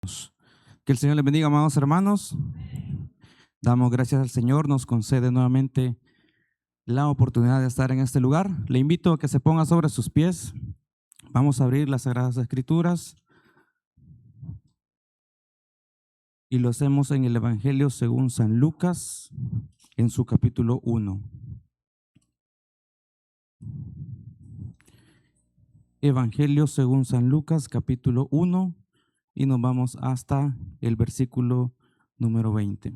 Que el Señor les bendiga, amados hermanos. Damos gracias al Señor, nos concede nuevamente la oportunidad de estar en este lugar. Le invito a que se ponga sobre sus pies. Vamos a abrir las Sagradas Escrituras y lo hacemos en el Evangelio según San Lucas, en su capítulo 1. Evangelio según San Lucas, capítulo 1, y nos vamos hasta el versículo número 20.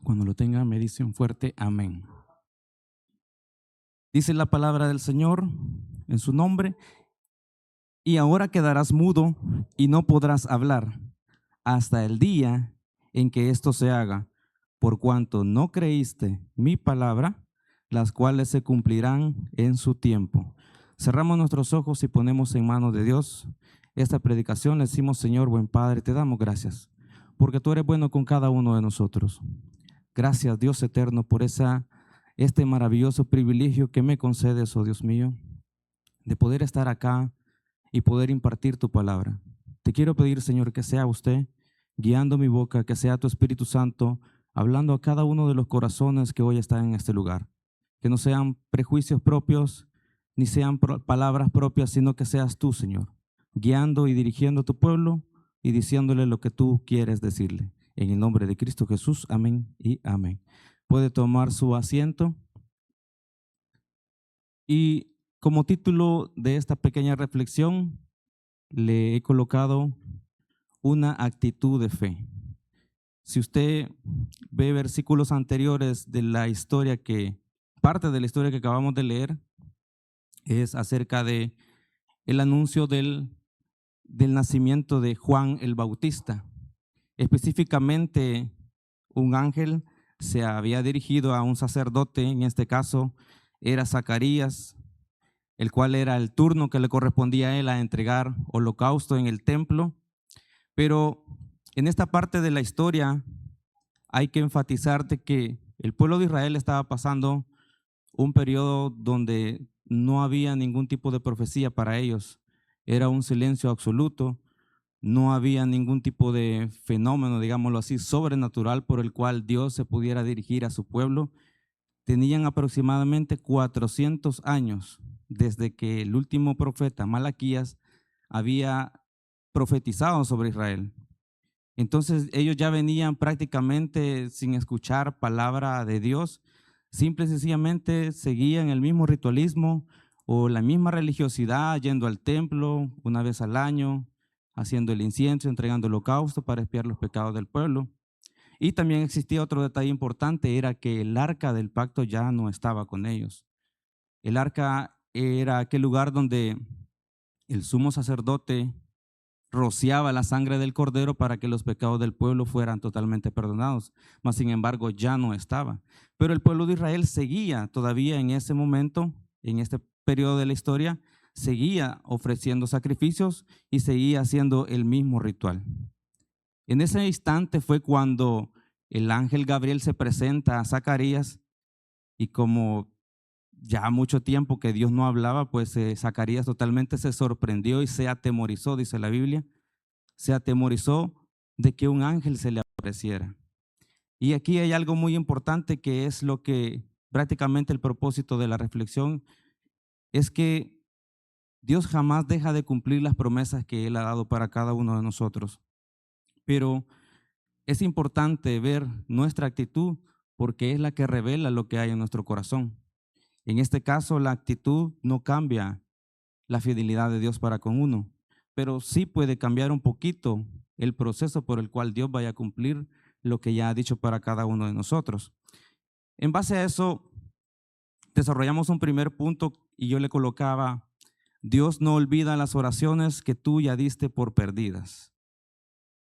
Cuando lo tengan, me dicen fuerte amén. Dice la palabra del Señor en su nombre: y ahora quedarás mudo y no podrás hablar hasta el día en que esto se haga, por cuanto no creíste mi palabra, las cuales se cumplirán en su tiempo. Cerramos nuestros ojos y ponemos en manos de Dios esta predicación. Le decimos: Señor, buen Padre, te damos gracias, porque tú eres bueno con cada uno de nosotros. Gracias, Dios eterno, por este maravilloso privilegio que me concedes, oh Dios mío, de poder estar acá y poder impartir tu palabra. Te quiero pedir, Señor, que sea usted guiando mi boca, que sea tu Espíritu Santo hablando a cada uno de los corazones que hoy están en este lugar. Que no sean prejuicios propios, ni sean palabras propias, sino que seas tú, Señor, guiando y dirigiendo a tu pueblo y diciéndole lo que tú quieres decirle. En el nombre de Cristo Jesús, amén y amén. Puede tomar su asiento. Y como título de esta pequeña reflexión, le he colocado una actitud de fe. Si usted ve versículos anteriores de la historia parte de la historia que acabamos de leer, es acerca de el anuncio del nacimiento de Juan el Bautista. Específicamente, un ángel se había dirigido a un sacerdote, en este caso era Zacarías, el cual era el turno que le correspondía a él a entregar holocausto en el templo. Pero en esta parte de la historia hay que enfatizar de que el pueblo de Israel estaba pasando un periodo donde no había ningún tipo de profecía para ellos. Era un silencio absoluto, no había ningún tipo de fenómeno, digámoslo así, sobrenatural por el cual Dios se pudiera dirigir a su pueblo. Tenían aproximadamente 400 años desde que el último profeta, Malaquías, había profetizado sobre Israel. Entonces ellos ya venían prácticamente sin escuchar palabra de Dios, simple y sencillamente seguían el mismo ritualismo o la misma religiosidad, yendo al templo una vez al año, haciendo el incienso, entregando el holocausto para expiar los pecados del pueblo. Y también existía otro detalle importante, era que el arca del pacto ya no estaba con ellos. El arca era aquel lugar donde el sumo sacerdote rociaba la sangre del cordero para que los pecados del pueblo fueran totalmente perdonados, mas sin embargo ya no estaba. Pero el pueblo de Israel seguía todavía en ese momento, en este periodo de la historia, seguía ofreciendo sacrificios y seguía haciendo el mismo ritual. En ese instante fue cuando el ángel Gabriel se presenta a Zacarías, y como ya mucho tiempo que Dios no hablaba, pues Zacarías totalmente se sorprendió y se atemorizó, dice la Biblia. Se atemorizó de que un ángel se le apareciera. Y aquí hay algo muy importante, que es lo que prácticamente el propósito de la reflexión es: que Dios jamás deja de cumplir las promesas que Él ha dado para cada uno de nosotros. Pero es importante ver nuestra actitud, porque es la que revela lo que hay en nuestro corazón. En este caso, la actitud no cambia la fidelidad de Dios para con uno, pero sí puede cambiar un poquito el proceso por el cual Dios vaya a cumplir lo que ya ha dicho para cada uno de nosotros. En base a eso, desarrollamos un primer punto y yo le colocaba: Dios no olvida las oraciones que tú ya diste por perdidas.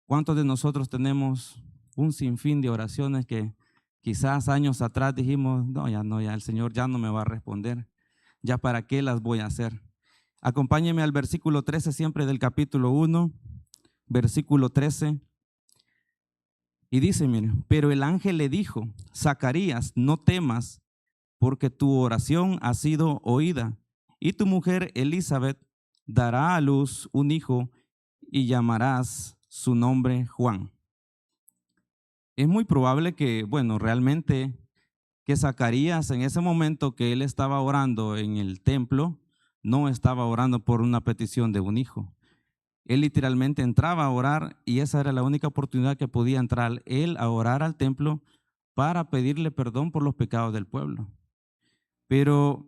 ¿Cuántos de nosotros tenemos un sinfín de oraciones que quizás años atrás dijimos: no, ya el Señor ya no me va a responder, ya para qué las voy a hacer? Acompáñeme al versículo 13 siempre del capítulo 1, versículo 13. Y dice, miren: pero el ángel le dijo: Zacarías, no temas, porque tu oración ha sido oída, y tu mujer Elizabeth dará a luz un hijo y llamarás su nombre Juan. Es muy probable que, bueno, realmente que Zacarías en ese momento que él estaba orando en el templo, no estaba orando por una petición de un hijo. Él literalmente entraba a orar y esa era la única oportunidad que podía entrar él a orar al templo para pedirle perdón por los pecados del pueblo. Pero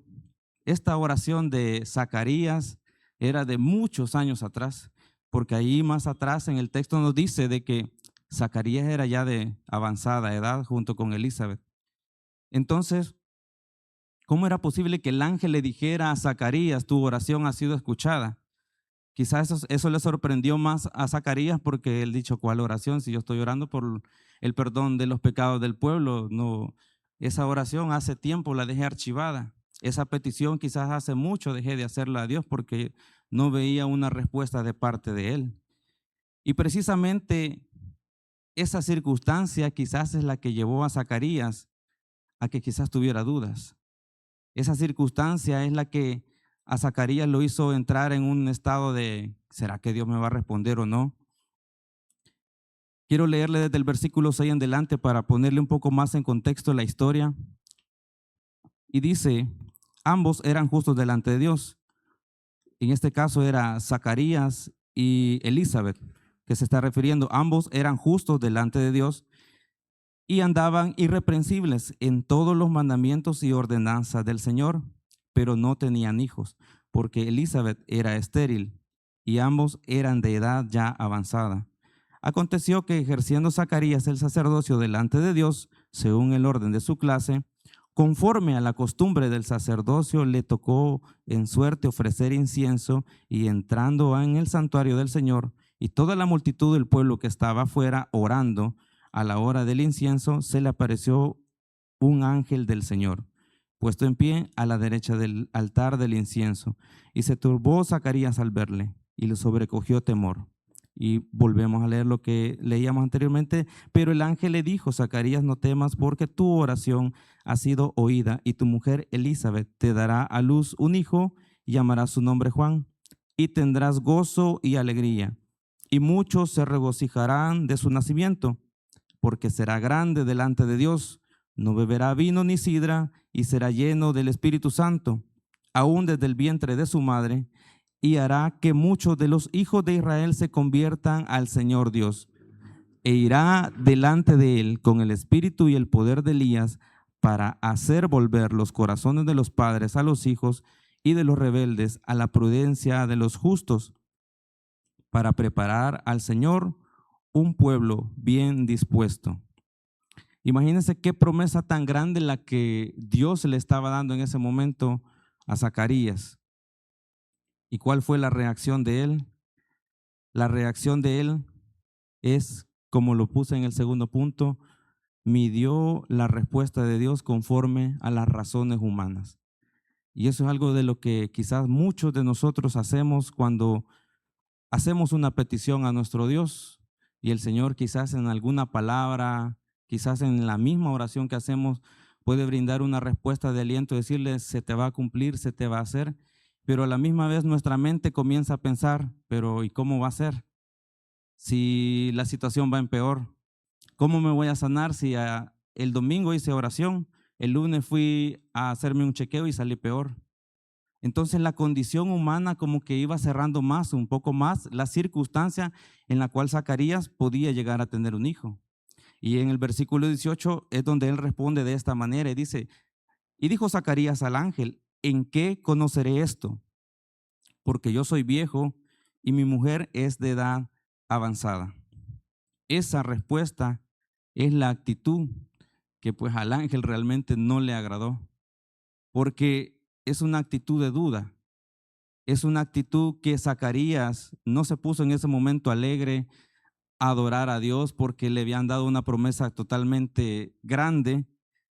esta oración de Zacarías era de muchos años atrás, porque ahí más atrás en el texto nos dice de que Zacarías era ya de avanzada edad junto con Elizabeth. Entonces, ¿cómo era posible que el ángel le dijera a Zacarías, tu oración ha sido escuchada? Quizás eso le sorprendió más a Zacarías porque él dicho, ¿cuál oración? Si yo estoy orando por el perdón de los pecados del pueblo, no, esa oración hace tiempo la dejé archivada. Esa petición quizás hace mucho dejé de hacerla a Dios porque no veía una respuesta de parte de él. Y precisamente esa circunstancia quizás es la que llevó a Zacarías a que quizás tuviera dudas. Esa circunstancia es la que a Zacarías lo hizo entrar en un estado de, ¿será que Dios me va a responder o no? Quiero leerle desde el versículo 6 en adelante para ponerle un poco más en contexto la historia. Y dice, ambos eran justos delante de Dios. En este caso era Zacarías y Elizabeth, que se está refiriendo. Ambos eran justos delante de Dios y andaban irreprensibles en todos los mandamientos y ordenanzas del Señor, pero no tenían hijos, porque Elizabeth era estéril y ambos eran de edad ya avanzada. Aconteció que ejerciendo Zacarías el sacerdocio delante de Dios, según el orden de su clase, conforme a la costumbre del sacerdocio, le tocó en suerte ofrecer incienso y entrando en el santuario del Señor y toda la multitud del pueblo que estaba afuera orando, a la hora del incienso se le apareció un ángel del Señor, puesto en pie a la derecha del altar del incienso, y se turbó Zacarías al verle, y le sobrecogió temor. Y volvemos a leer lo que leíamos anteriormente, pero el ángel le dijo, Zacarías, no temas porque tu oración ha sido oída, y tu mujer Elizabeth te dará a luz un hijo, y llamará su nombre Juan, y tendrás gozo y alegría, y muchos se regocijarán de su nacimiento porque será grande delante de Dios, no beberá vino ni sidra, y será lleno del Espíritu Santo, aún desde el vientre de su madre, y hará que muchos de los hijos de Israel se conviertan al Señor Dios, e irá delante de él con el espíritu y el poder de Elías para hacer volver los corazones de los padres a los hijos y de los rebeldes a la prudencia de los justos, para preparar al Señor un pueblo bien dispuesto. Imagínense qué promesa tan grande la que Dios le estaba dando en ese momento a Zacarías. ¿Y cuál fue la reacción de él? La reacción de él es, como lo puse en el segundo punto, midió la respuesta de Dios conforme a las razones humanas. Y eso es algo de lo que quizás muchos de nosotros hacemos cuando hacemos una petición a nuestro Dios y el Señor quizás en alguna palabra, quizás en la misma oración que hacemos, puede brindar una respuesta de aliento, decirle, se te va a cumplir, se te va a hacer, pero a la misma vez nuestra mente comienza a pensar, pero ¿y cómo va a ser? Si la situación va en peor, ¿cómo me voy a sanar si el domingo hice oración, el lunes fui a hacerme un chequeo y salí peor? Entonces la condición humana como que iba cerrando más, un poco más, la circunstancia en la cual Zacarías podía llegar a tener un hijo. Y en el versículo 18 es donde él responde de esta manera y dice, y dijo Zacarías al ángel, ¿en qué conoceré esto? Porque yo soy viejo y mi mujer es de edad avanzada. Esa respuesta es la actitud que pues al ángel realmente no le agradó, porque es una actitud de duda. Es una actitud que Zacarías no se puso en ese momento alegre a adorar a Dios porque le habían dado una promesa totalmente grande,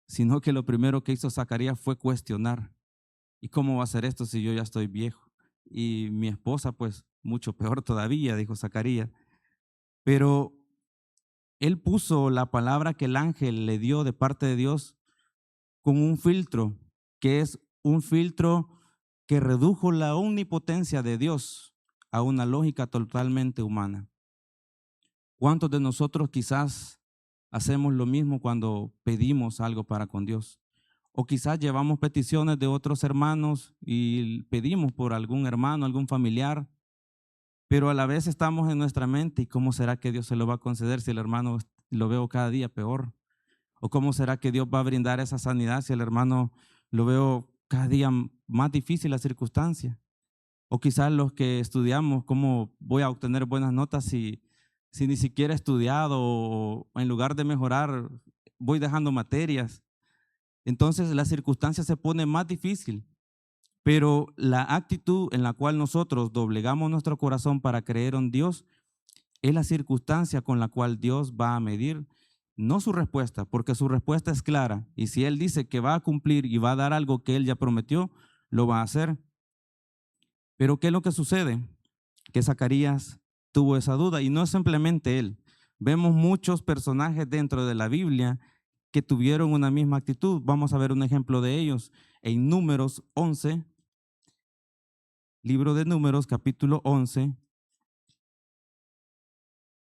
sino que lo primero que hizo Zacarías fue cuestionar. ¿Y cómo va a ser esto si yo ya estoy viejo? Y mi esposa, pues, mucho peor todavía, dijo Zacarías. Pero él puso la palabra que el ángel le dio de parte de Dios con un filtro, que es un filtro que redujo la omnipotencia de Dios a una lógica totalmente humana. ¿Cuántos de nosotros quizás hacemos lo mismo cuando pedimos algo para con Dios? O quizás llevamos peticiones de otros hermanos y pedimos por algún hermano, algún familiar, pero a la vez estamos en nuestra mente, ¿y cómo será que Dios se lo va a conceder si el hermano lo veo cada día peor? ¿O cómo será que Dios va a brindar esa sanidad si el hermano lo veo cada día más difícil la circunstancia? O quizás los que estudiamos, ¿cómo voy a obtener buenas notas si ni siquiera he estudiado o en lugar de mejorar voy dejando materias? Entonces la circunstancia se pone más difícil, pero la actitud en la cual nosotros doblegamos nuestro corazón para creer en Dios es la circunstancia con la cual Dios va a medir, no su respuesta, porque su respuesta es clara. Y si Él dice que va a cumplir y va a dar algo que Él ya prometió, lo va a hacer. Pero ¿qué es lo que sucede? Que Zacarías tuvo esa duda y no es simplemente él. Vemos muchos personajes dentro de la Biblia que tuvieron una misma actitud. Vamos a ver un ejemplo de ellos en Números 11, libro de Números, capítulo 11.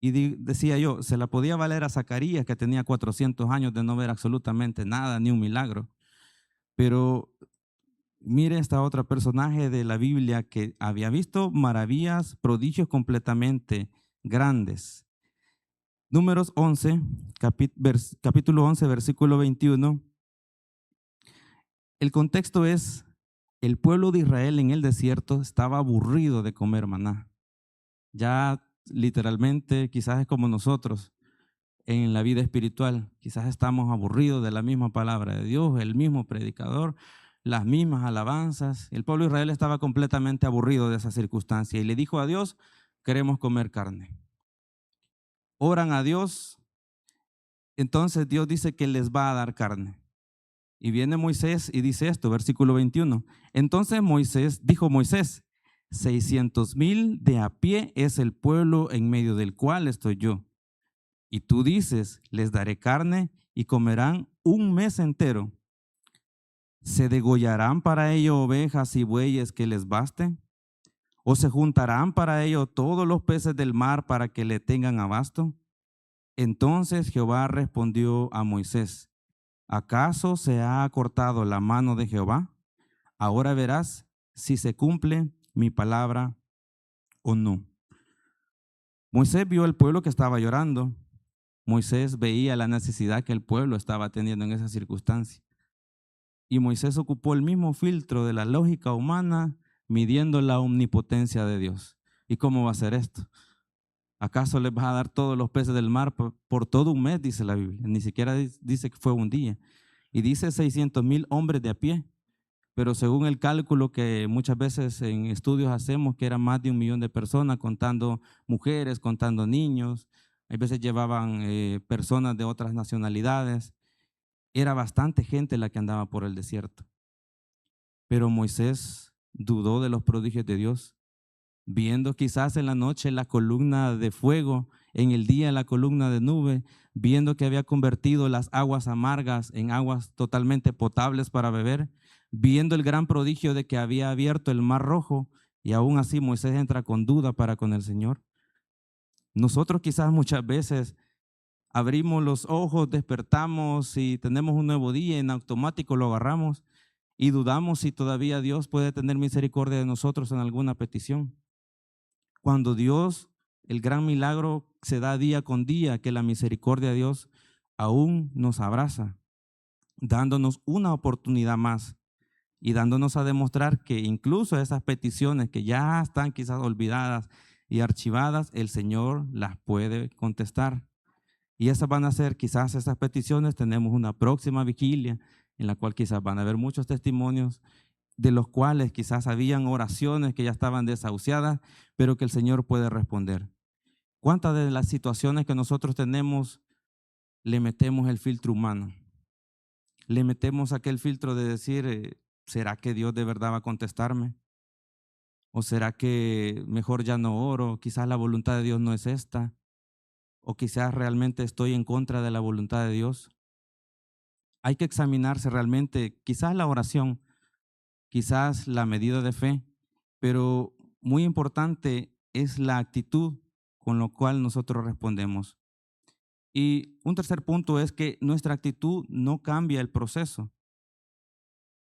Y decía yo, se la podía valer a Zacarías, que tenía 400 años de no ver absolutamente nada, ni un milagro. Pero mire esta otra personaje de la Biblia que había visto maravillas, prodigios completamente grandes. Números 11, capítulo 11, versículo 21. El contexto es, el pueblo de Israel en el desierto estaba aburrido de comer maná. Ya literalmente, quizás es como nosotros en la vida espiritual. Quizás estamos aburridos de la misma palabra de Dios, el mismo predicador, las mismas alabanzas. El pueblo de Israel estaba completamente aburrido de esa circunstancia y le dijo a Dios, queremos comer carne. Oran a Dios, entonces Dios dice que les va a dar carne. Y viene Moisés y dice esto, versículo 21. Entonces dijo Moisés, 600,000 de a pie es el pueblo en medio del cual estoy yo. Y tú dices, les daré carne y comerán un mes entero. ¿Se degollarán para ello ovejas y bueyes que les baste? ¿O se juntarán para ello todos los peces del mar para que le tengan abasto? Entonces Jehová respondió a Moisés, ¿acaso se ha acortado la mano de Jehová? Ahora verás si se cumple mi palabra o no. Moisés vio al pueblo que estaba llorando. Moisés veía la necesidad que el pueblo estaba teniendo en esa circunstancia. Y Moisés ocupó el mismo filtro de la lógica humana, midiendo la omnipotencia de Dios. ¿Y cómo va a ser esto? ¿Acaso les vas a dar todos los peces del mar por todo un mes? Dice la Biblia. Ni siquiera dice que fue un día. Y dice 600,000 hombres de a pie. Pero según el cálculo que muchas veces en estudios hacemos, que era más de 1,000,000 de personas, contando mujeres, contando niños, a veces llevaban personas de otras nacionalidades. Era bastante gente la que andaba por el desierto. Pero Moisés dudó de los prodigios de Dios, viendo quizás en la noche la columna de fuego, en el día la columna de nube, viendo que había convertido las aguas amargas en aguas totalmente potables para beber, viendo el gran prodigio de que había abierto el mar rojo, y aún así Moisés entra con duda para con el Señor. Nosotros quizás muchas veces abrimos los ojos, despertamos y tenemos un nuevo día, en automático lo agarramos y dudamos si todavía Dios puede tener misericordia de nosotros en alguna petición. Cuando Dios, el gran milagro se da día con día, que la misericordia de Dios aún nos abraza, dándonos una oportunidad más y dándonos a demostrar que incluso esas peticiones que ya están quizás olvidadas y archivadas, el Señor las puede contestar. Y esas van a ser quizás esas peticiones. Tenemos una próxima vigilia en la cual quizás van a haber muchos testimonios de los cuales quizás habían oraciones que ya estaban desahuciadas, pero que el Señor puede responder. ¿Cuántas de las situaciones que nosotros tenemos le metemos el filtro humano? Le metemos aquel filtro de decir, ¿será que Dios de verdad va a contestarme? ¿O será que mejor ya no oro? Quizás la voluntad de Dios no es esta. ¿O quizás realmente estoy en contra de la voluntad de Dios? Hay que examinarse realmente, quizás la oración, quizás la medida de fe, pero muy importante es la actitud con lo cual nosotros respondemos. Y un tercer punto es que nuestra actitud no cambia el proceso.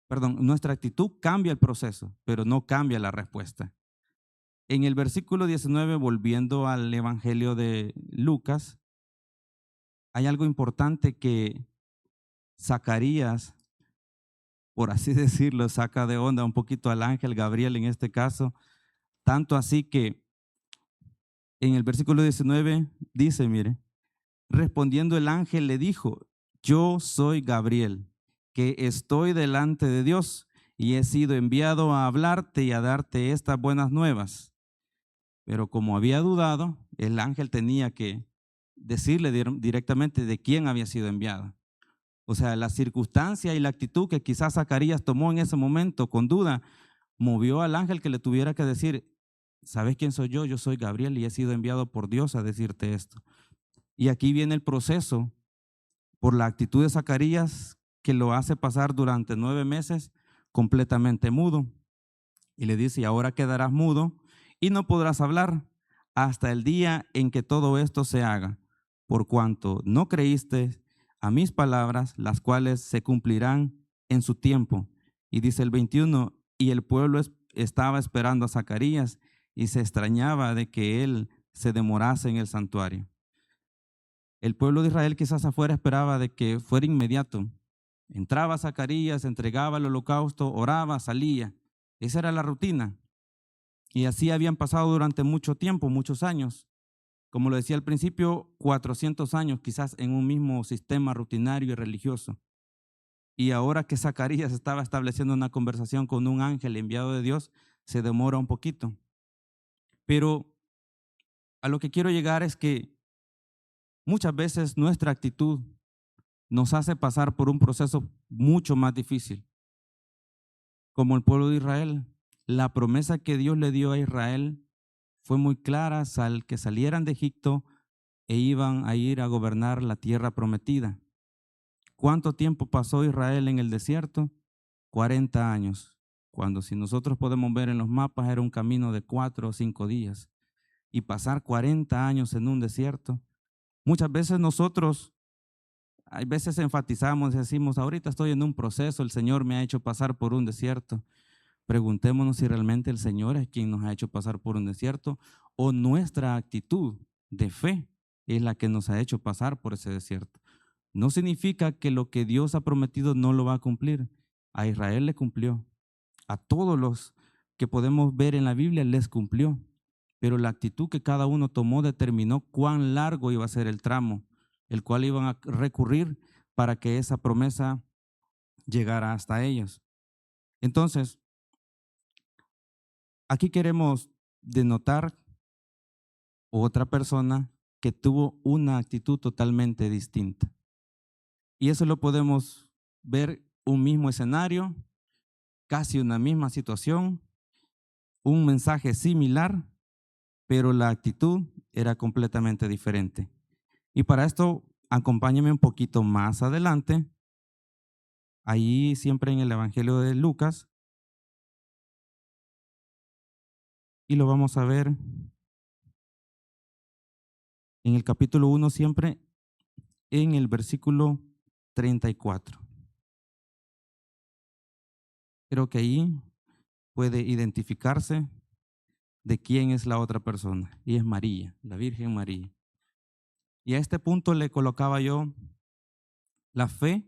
Perdón, nuestra actitud cambia el proceso, pero no cambia la respuesta. En el versículo 19, volviendo al Evangelio de Lucas, hay algo importante que Zacarías, por así decirlo, saca de onda un poquito al ángel Gabriel en este caso, tanto así que en el versículo 19 dice, mire, respondiendo el ángel le dijo, yo soy Gabriel, que estoy delante de Dios y he sido enviado a hablarte y a darte estas buenas nuevas. Pero como había dudado, el ángel tenía que decirle directamente de quién había sido enviado. O sea, la circunstancia y la actitud que quizás Zacarías tomó en ese momento con duda, movió al ángel que le tuviera que decir, ¿sabes quién soy yo? Yo soy Gabriel y he sido enviado por Dios a decirte esto. Y aquí viene el proceso por la actitud de Zacarías que lo hace pasar durante 9 meses completamente mudo. Y le dice, y ahora quedarás mudo y no podrás hablar hasta el día en que todo esto se haga, por cuanto no creíste a mis palabras, las cuales se cumplirán en su tiempo. Y dice el 21, y el pueblo estaba esperando a Zacarías y se extrañaba de que él se demorase en el santuario. El pueblo de Israel quizás afuera esperaba de que fuera inmediato. Entraba Zacarías, entregaba el holocausto, oraba, salía. Esa era la rutina. Y así habían pasado durante mucho tiempo, muchos años. Como lo decía al principio, 400 años quizás en un mismo sistema rutinario y religioso. Y ahora que Zacarías estaba estableciendo una conversación con un ángel enviado de Dios, se demora un poquito. Pero a lo que quiero llegar es que muchas veces nuestra actitud nos hace pasar por un proceso mucho más difícil. Como el pueblo de Israel, la promesa que Dios le dio a Israel fue muy clara, que salieran de Egipto e iban a ir a gobernar la tierra prometida. ¿Cuánto tiempo pasó Israel en el desierto? 40 años, cuando si nosotros podemos ver en los mapas era un camino de 4 o 5 días. Y pasar 40 años en un desierto, muchas veces nosotros, hay veces enfatizamos y decimos, ahorita estoy en un proceso, el Señor me ha hecho pasar por un desierto. Preguntémonos si realmente el Señor es quien nos ha hecho pasar por un desierto o nuestra actitud de fe es la que nos ha hecho pasar por ese desierto. No significa que lo que Dios ha prometido no lo va a cumplir. A Israel le cumplió. A todos los que podemos ver en la Biblia les cumplió. Pero la actitud que cada uno tomó determinó cuán largo iba a ser el tramo, el cual iban a recurrir para que esa promesa llegara hasta ellos. Entonces, aquí queremos denotar otra persona que tuvo una actitud totalmente distinta. Y eso lo podemos ver un mismo escenario, casi una misma situación, un mensaje similar, pero la actitud era completamente diferente. Y para esto, acompáñame un poquito más adelante, ahí siempre en el Evangelio de Lucas, y lo vamos a ver en el capítulo 1 siempre en el versículo 34. Creo que ahí puede identificarse de quién es la otra persona, y es María, la Virgen María. Y a este punto le colocaba yo, la fe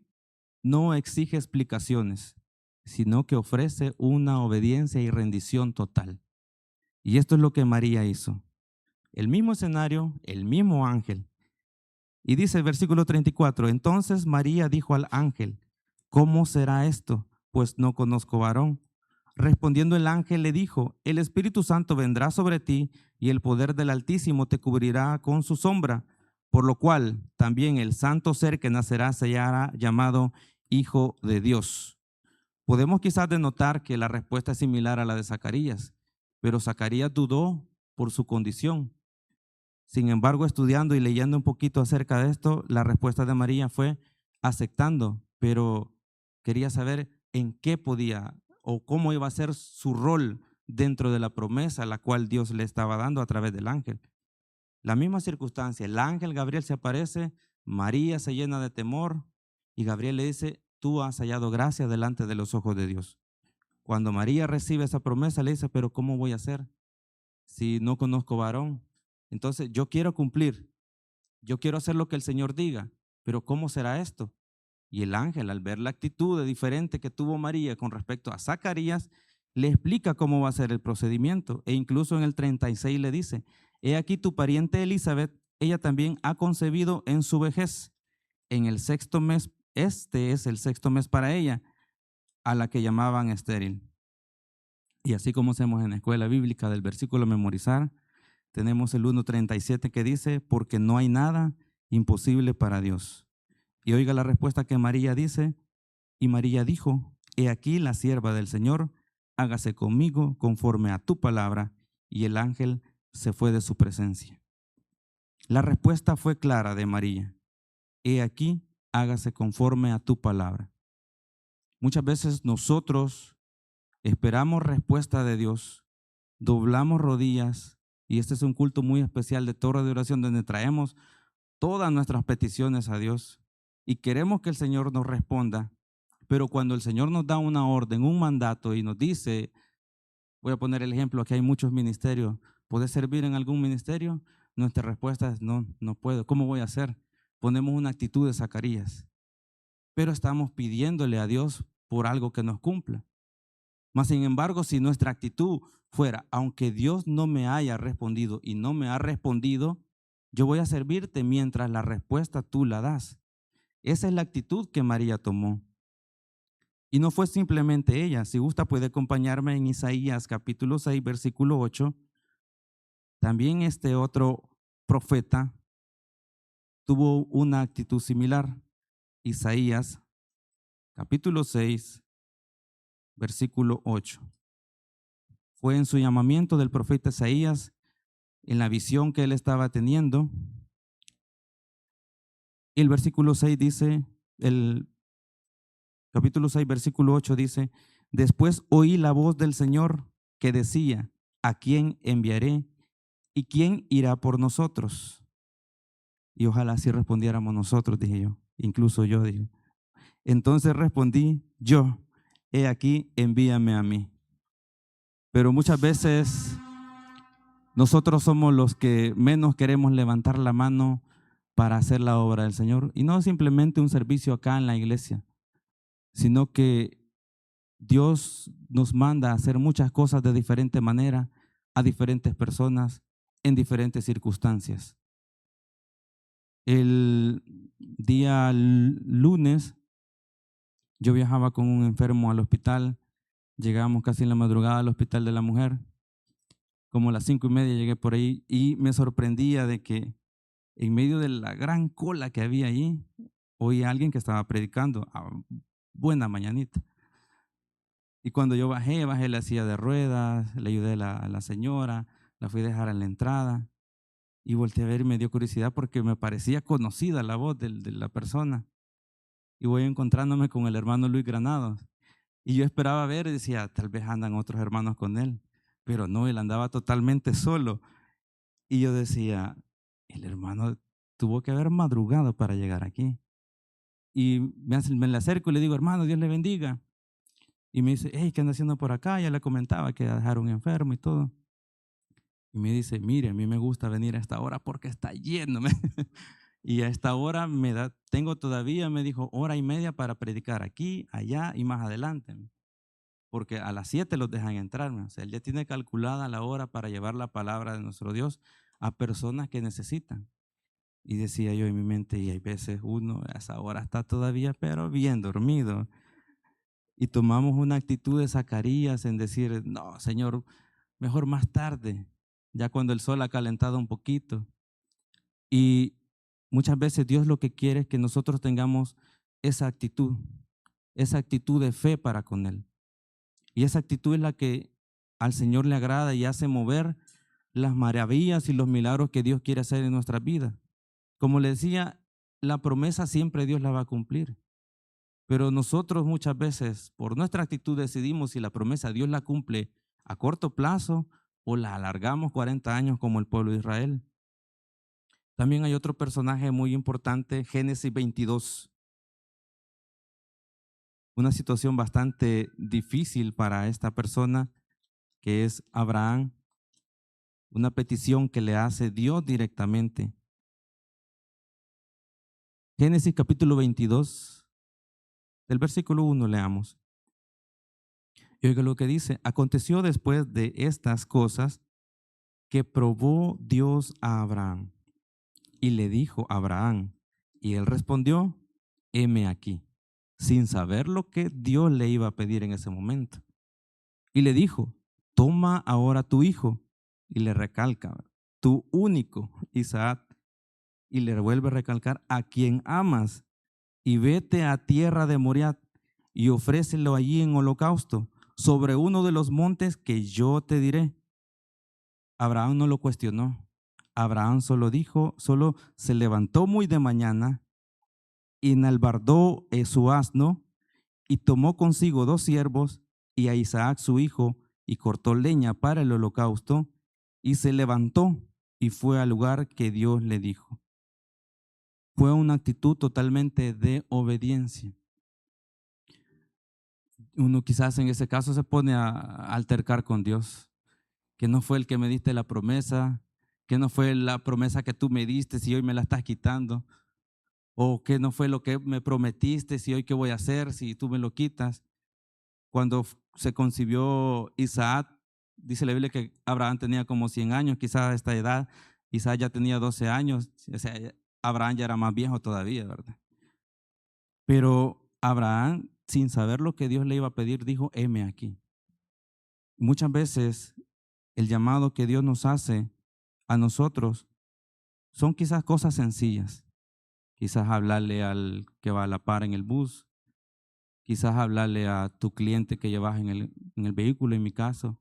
no exige explicaciones, sino que ofrece una obediencia y rendición total. Y esto es lo que María hizo. El mismo escenario, el mismo ángel. Y dice el versículo 34, entonces María dijo al ángel, ¿cómo será esto? Pues no conozco varón. Respondiendo el ángel le dijo, el Espíritu Santo vendrá sobre ti y el poder del Altísimo te cubrirá con su sombra, por lo cual también el santo ser que nacerá será llamado Hijo de Dios. Podemos quizás denotar que la respuesta es similar a la de Zacarías, pero Zacarías dudó por su condición. Sin embargo, estudiando y leyendo un poquito acerca de esto, la respuesta de María fue aceptando, pero quería saber en qué podía o cómo iba a ser su rol dentro de la promesa a la cual Dios le estaba dando a través del ángel. La misma circunstancia, el ángel Gabriel se aparece, María se llena de temor y Gabriel le dice, tú has hallado gracia delante de los ojos de Dios. Cuando María recibe esa promesa, le dice, pero ¿cómo voy a hacer si no conozco varón? Entonces, yo quiero cumplir, yo quiero hacer lo que el Señor diga, pero ¿cómo será esto? Y el ángel, al ver la actitud diferente que tuvo María con respecto a Zacarías, le explica cómo va a ser el procedimiento. E incluso en el 36 le dice, he aquí tu pariente Elizabeth, ella también ha concebido en su vejez, en el sexto mes, este es el sexto mes para ella, a la que llamaban estéril. Y así como hacemos en la escuela bíblica del versículo memorizar, tenemos el 1:37 que dice, porque no hay nada imposible para Dios. Y oiga la respuesta que María dice, y María dijo, he aquí la sierva del Señor, hágase conmigo conforme a tu palabra. Y el ángel se fue de su presencia. La respuesta fue clara de María, he aquí, hágase conforme a tu palabra. Muchas veces nosotros esperamos respuesta de Dios, doblamos rodillas, y este es un culto muy especial de torre de oración donde traemos todas nuestras peticiones a Dios y queremos que el Señor nos responda, pero cuando el Señor nos da una orden, un mandato y nos dice, voy a poner el ejemplo, aquí hay muchos ministerios, ¿puedes servir en algún ministerio? Nuestra respuesta es no, no puedo, ¿cómo voy a hacer? Ponemos una actitud de Zacarías, pero estamos pidiéndole a Dios por algo que nos cumpla. Mas, sin embargo, si nuestra actitud fuera, aunque Dios no me haya respondido y no me ha respondido, yo voy a servirte mientras la respuesta tú la das. Esa es la actitud que María tomó. Y no fue simplemente ella. Si gusta puede acompañarme en Isaías capítulo 6, versículo 8. También este otro profeta tuvo una actitud similar. Isaías capítulo 6, versículo 8. Fue en su llamamiento del profeta Isaías, en la visión que él estaba teniendo. Y el versículo 6 dice, el capítulo 6, versículo 8 dice, después oí la voz del Señor que decía, ¿a quién enviaré? ¿Y quién irá por nosotros? Y ojalá así respondiéramos nosotros, dije yo, incluso yo dije. Entonces respondí, yo, he aquí, envíame a mí. Pero muchas veces nosotros somos los que menos queremos levantar la mano para hacer la obra del Señor. Y no simplemente un servicio acá en la iglesia, sino que Dios nos manda a hacer muchas cosas de diferente manera, a diferentes personas, en diferentes circunstancias. El día lunes yo viajaba con un enfermo al hospital, llegamos casi en la madrugada al hospital de la mujer, como a las 5:30 llegué por ahí y me sorprendía de que en medio de la gran cola que había allí, oí a alguien que estaba predicando a buena mañanita. Y cuando yo bajé la silla de ruedas, le ayudé a la señora, la fui a dejar en la entrada y volteé a ver y me dio curiosidad porque me parecía conocida la voz de la persona. Y voy encontrándome con el hermano Luis Granados. Y yo esperaba ver y decía, tal vez andan otros hermanos con él. Pero no, él andaba totalmente solo. Y yo decía, el hermano tuvo que haber madrugado para llegar aquí. Y me le acerco y le digo, hermano, Dios le bendiga. Y me dice, hey, ¿qué anda haciendo por acá? Ya le comentaba que dejaron enfermo y todo. Y me dice, mire, a mí me gusta venir a esta hora porque está lleno. Y a esta hora tengo todavía, me dijo, 1:30 para predicar aquí, allá y más adelante. Porque a las 7 los dejan entrar. O sea, él ya tiene calculada la hora para llevar la palabra de nuestro Dios a personas que necesitan. Y decía yo en mi mente, y hay veces uno a esa hora está todavía, pero bien dormido. Y tomamos una actitud de Zacarías en decir, no, Señor, mejor más tarde, ya cuando el sol ha calentado un poquito. Y muchas veces Dios lo que quiere es que nosotros tengamos esa actitud de fe para con Él. Y esa actitud es la que al Señor le agrada y hace mover las maravillas y los milagros que Dios quiere hacer en nuestras vidas. Como le decía, la promesa siempre Dios la va a cumplir. Pero nosotros muchas veces, por nuestra actitud, decidimos si la promesa Dios la cumple a corto plazo o la alargamos 40 años como el pueblo de Israel. También hay otro personaje muy importante, Génesis 22. Una situación bastante difícil para esta persona, que es Abraham, una petición que le hace Dios directamente. Génesis capítulo 22, del versículo 1 leamos. Y oiga lo que dice: aconteció después de estas cosas que probó Dios a Abraham y le dijo a Abraham, y él respondió, heme aquí, sin saber lo que Dios le iba a pedir en ese momento. Y le dijo, toma ahora tu hijo, y le recalca, tu único, Isaac, y le vuelve a recalcar, a quien amas, y vete a tierra de Moriah y ofrécelo allí en holocausto sobre uno de los montes que yo te diré. Abraham no lo cuestionó. Abraham solo se levantó muy de mañana, enalbardó su asno y tomó consigo 2 siervos y a Isaac su hijo y cortó leña para el holocausto y se levantó y fue al lugar que Dios le dijo. Fue una actitud totalmente de obediencia. Uno quizás en ese caso se pone a altercar con Dios, que no fue el que me diste la promesa, que no fue la promesa que tú me diste si hoy me la estás quitando, o que no fue lo que me prometiste si hoy qué voy a hacer si tú me lo quitas. Cuando se concibió Isaac, dice la Biblia que Abraham tenía como 100 años, quizás a esta edad, Isaac ya tenía 12 años, o sea, Abraham ya era más viejo todavía, ¿verdad? Pero Abraham, sin saber lo que Dios le iba a pedir, dijo, heme aquí. Muchas veces el llamado que Dios nos hace a nosotros son quizás cosas sencillas. Quizás hablarle al que va a la par en el bus, quizás hablarle a tu cliente que llevas en el vehículo, en mi caso.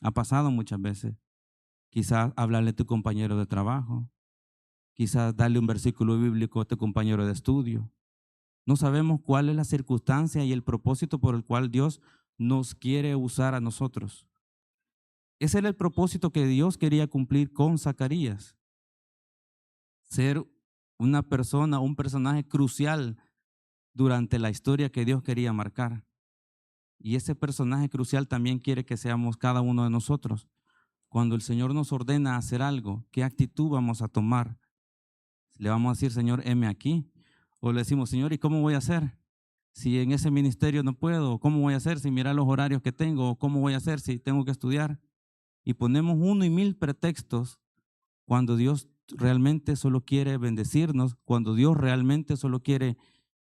Ha pasado muchas veces. Quizás hablarle a tu compañero de trabajo, quizás darle un versículo bíblico a tu compañero de estudio. No sabemos cuál es la circunstancia y el propósito por el cual Dios nos quiere usar a nosotros. Ese era el propósito que Dios quería cumplir con Zacarías. Ser una persona, un personaje crucial durante la historia que Dios quería marcar. Y ese personaje crucial también quiere que seamos cada uno de nosotros. Cuando el Señor nos ordena hacer algo, ¿qué actitud vamos a tomar? ¿Le vamos a decir, Señor, heme aquí? ¿O le decimos, Señor, ¿y cómo voy a hacer? Si en ese ministerio no puedo, ¿cómo voy a hacer si mira los horarios que tengo? ¿Cómo voy a hacer si tengo que estudiar? Y ponemos 1 y 1000 pretextos cuando Dios realmente solo quiere bendecirnos, cuando Dios realmente solo quiere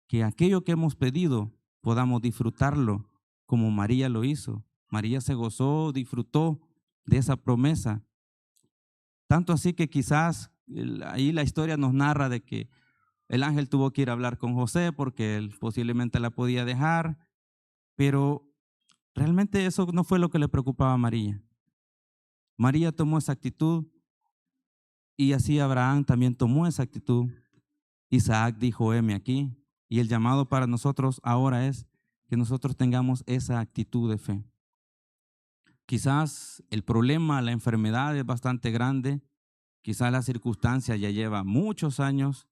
que aquello que hemos pedido podamos disfrutarlo como María lo hizo. María se gozó, disfrutó de esa promesa. Tanto así que quizás ahí la historia nos narra de que el ángel tuvo que ir a hablar con José porque él posiblemente la podía dejar, pero realmente eso no fue lo que le preocupaba a María. María tomó esa actitud y así Abraham también tomó esa actitud. Isaac dijo, heme aquí. Y el llamado para nosotros ahora es que nosotros tengamos esa actitud de fe. Quizás el problema, la enfermedad es bastante grande, quizás la circunstancia ya lleva muchos años,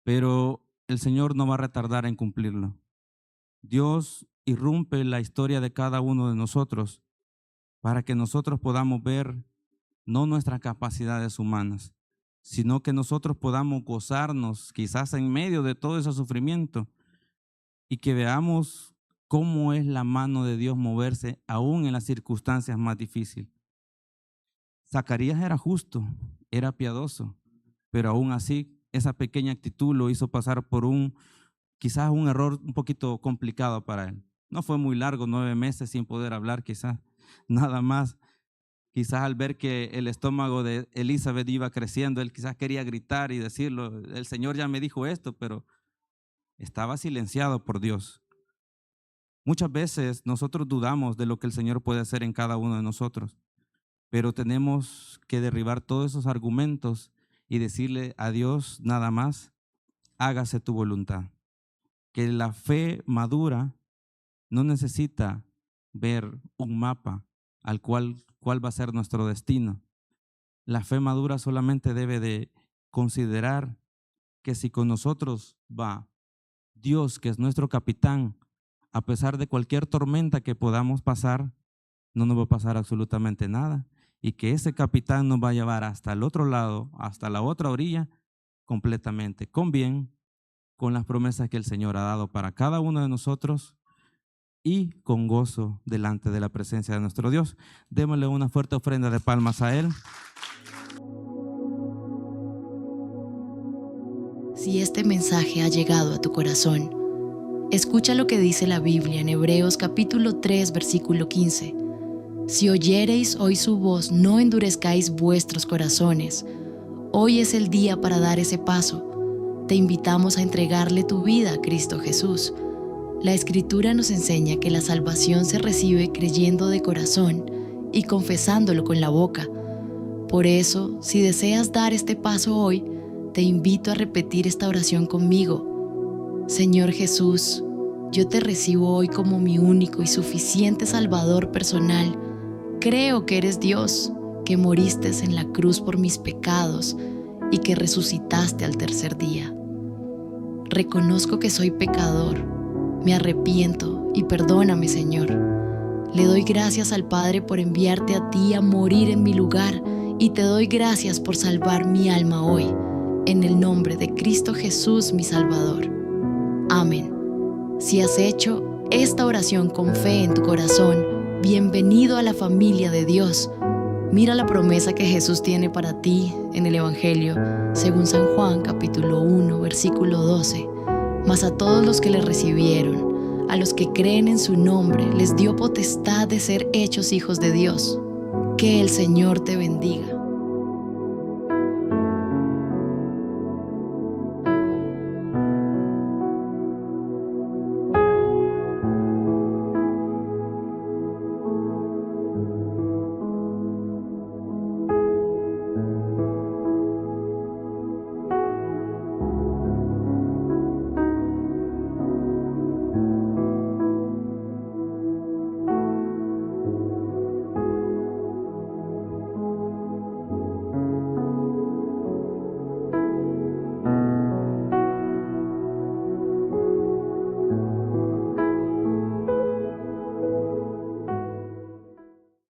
pero el Señor no va a retardar en cumplirlo. Dios irrumpe la historia de cada uno de nosotros para que nosotros podamos ver no nuestras capacidades humanas, sino que nosotros podamos gozarnos quizás en medio de todo ese sufrimiento y que veamos cómo es la mano de Dios moverse aún en las circunstancias más difíciles. Zacarías era justo, era piadoso, pero aún así esa pequeña actitud lo hizo pasar por quizás un error un poquito complicado para él. No fue muy largo, 9 meses sin poder hablar, quizás nada más. Quizás al ver que el estómago de Elizabeth iba creciendo, él quizás quería gritar y decirlo, el Señor ya me dijo esto, pero estaba silenciado por Dios. Muchas veces nosotros dudamos de lo que el Señor puede hacer en cada uno de nosotros, pero tenemos que derribar todos esos argumentos y decirle a Dios nada más, hágase tu voluntad. Que la fe madura no necesita ver un mapa al cuál va a ser nuestro destino. La fe madura solamente debe de considerar que si con nosotros va Dios, que es nuestro capitán, a pesar de cualquier tormenta que podamos pasar, no nos va a pasar absolutamente nada, y que ese capitán nos va a llevar hasta el otro lado, hasta la otra orilla, completamente, con bien, con las promesas que el Señor ha dado para cada uno de nosotros y con gozo delante de la presencia de nuestro Dios. Démosle una fuerte ofrenda de palmas a Él. Si este mensaje ha llegado a tu corazón, escucha lo que dice la Biblia en Hebreos capítulo 3, versículo 15. Si oyereis hoy su voz, no endurezcáis vuestros corazones. Hoy es el día para dar ese paso. Te invitamos a entregarle tu vida a Cristo Jesús. La Escritura nos enseña que la salvación se recibe creyendo de corazón y confesándolo con la boca. Por eso, si deseas dar este paso hoy, te invito a repetir esta oración conmigo. Señor Jesús, yo te recibo hoy como mi único y suficiente Salvador personal. Creo que eres Dios, que moriste en la cruz por mis pecados y que resucitaste al tercer día. Reconozco que soy pecador, me arrepiento y perdóname, Señor. Le doy gracias al Padre por enviarte a ti a morir en mi lugar y te doy gracias por salvar mi alma hoy, en el nombre de Cristo Jesús, mi Salvador. Amén. Si has hecho esta oración con fe en tu corazón, bienvenido a la familia de Dios. Mira la promesa que Jesús tiene para ti en el Evangelio, según San Juan capítulo 1, versículo 12. Mas a todos los que le recibieron, a los que creen en su nombre, les dio potestad de ser hechos hijos de Dios. Que el Señor te bendiga.